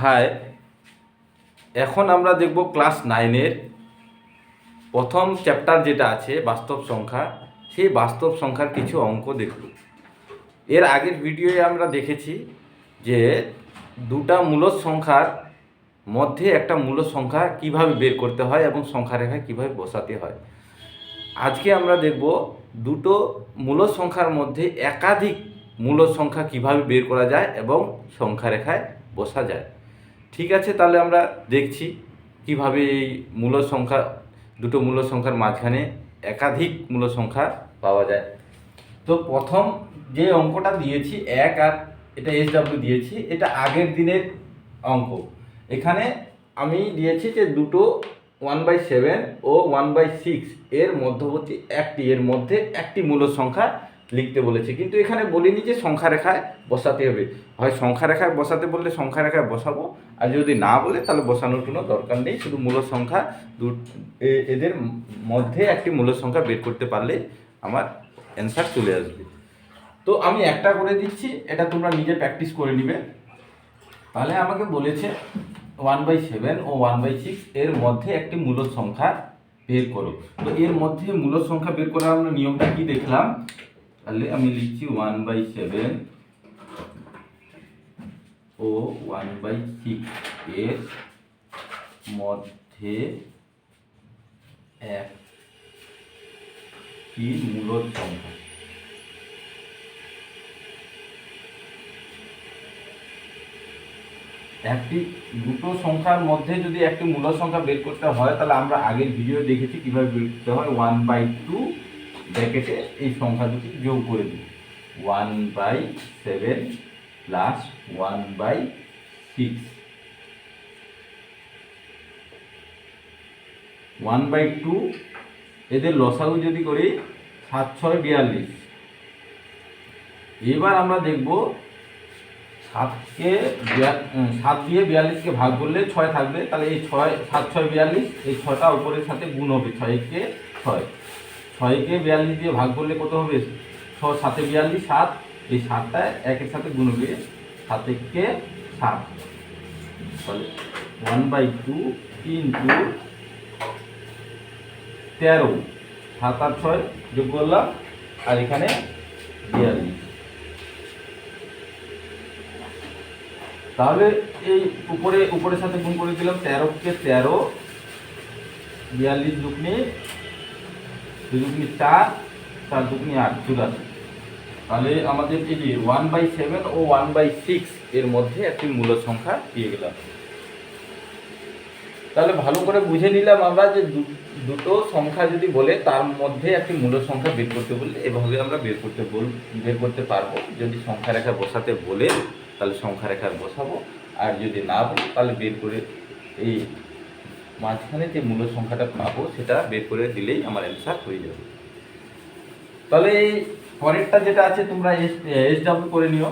High, এখন আমরা দেখব ক্লাস 9-এর প্রথম চ্যাপ্টার যেটা আছে বাস্তব সংখ্যা। সেই বাস্তব সংখ্যার কিছু অঙ্ক দেখব। এর আগের ভিডিওয়ে আমরা দেখেছি যে দুটা মূলদ সংখ্যার মধ্যে একটা মূলদ সংখ্যা কিভাবে বের করতে হয় এবং সংখ্যা রেখায় কিভাবে বসাতে হয়। আজকে আমরা দেখব দুটো মূলদ সংখ্যার মধ্যে একাধিক মূলদ সংখ্যা কিভাবে বের করা যায় এবং সংখ্যা রেখায় বসা যায়। ঠিক আছে, তাহলে আমরা দেখছি কিভাবে এই মূলদ সংখ্যা দুটো মূলদ সংখ্যার মাঝখানে একাধিক মূলদ সংখ্যা পাওয়া যায়। তো প্রথম যে অঙ্কটা দিয়েছি এক, আর এটা SW দিয়েছি, এটা আগের দিনের অঙ্ক। এখানে আমি দিয়েছি যে দুটো 1/7 ও 1/6 এর মধ্যবর্তী এর মধ্যে একটি মূলদ সংখ্যা লিখতে বলেছে, কিন্তু এখানে বলিনি যে সংখ্যা রেখায় বসাতে হবে। হয় সংখ্যা রেখায় বসাতে বললে সংখ্যা রেখায় বসাবো, আর যদি না বলে তাহলে বসানোর কোনো দরকার নেই। শুধু মূলদ সংখ্যা এদের মধ্যে একটি মূলদ সংখ্যা বের করতে পারলে আমার অ্যান্সার চলে আসবে। তো আমি একটা করে দিচ্ছি, এটা তোমরা নিজে প্র্যাকটিস করে নিবে। তাহলে আমাকে বলেছে 1/7 ও 1/6 এর মধ্যে একটি মূলদ সংখ্যা বের করো। তো এর মধ্যে মূলদ সংখ্যা বের করার আমরা নিয়মটা কি দেখলাম। তাহলে আমি লিখছি 1/7 ও 1/6 এর মধ্যে একটি মূলদ সংখ্যা। দুটো সংখ্যার মধ্যে যদি একটি মূলদ সংখ্যা বের করতে হয়, তাহলে আমরা আগের ভিডিও দেখেছি কিভাবে বের করতে হয়। 1/2 ব্র্যাকেটে এই সংখ্যা দুটি যোগ করে দিই, 1/7 প্লাস 1/6। 1/2 এদের লসাগু যদি করি 7×6 = 42। এবার আমরা দেখব 7 দিয়ে 42কে ভাগ করলে 6 থাকবে, তাহলে এই 7×6 = 42, এই 6টা উপরের সাথে গুণ হবে, 6কে 42 দিয়ে ভাগ করলে কত হবে? 6 7 42, 7, এই 7টা একের সাথে গুণ হবে, 7×1 = 7। তাহলে 1/2 × 13, 7 আর 6 যোগ করলাম, আর এখানে 42। তাহলে এই উপরের সাথে গুণ করে দিলাম, 13কে 13, 42 দুগুণে 4, 4 দুগুণে 8, 84। তাহলে আমাদের এই যে 1/7 ও 1/6 এর মধ্যে একটি মূলদ সংখ্যা পেয়ে গেলাম। তাহলে ভালো করে বুঝে নিলাম আমরা যে দুটো সংখ্যা যদি বলে তার মধ্যে একটি মূলদ সংখ্যা বের করতে বললে এভাবে আমরা বের করতে পারবো। যদি সংখ্যা রেখা বসাতে বলে তাহলে সংখ্যা রেখায় বসাবো, আর যদি না বলে তাহলে বের করে এই মাঝখানে যে মূলদ সংখ্যাটা পাবো সেটা বের করে দিলেই আমার অ্যান্সার হয়ে যাবে। তাহলে এই পরেরটা যেটা আছে তোমরা SW করে নিও।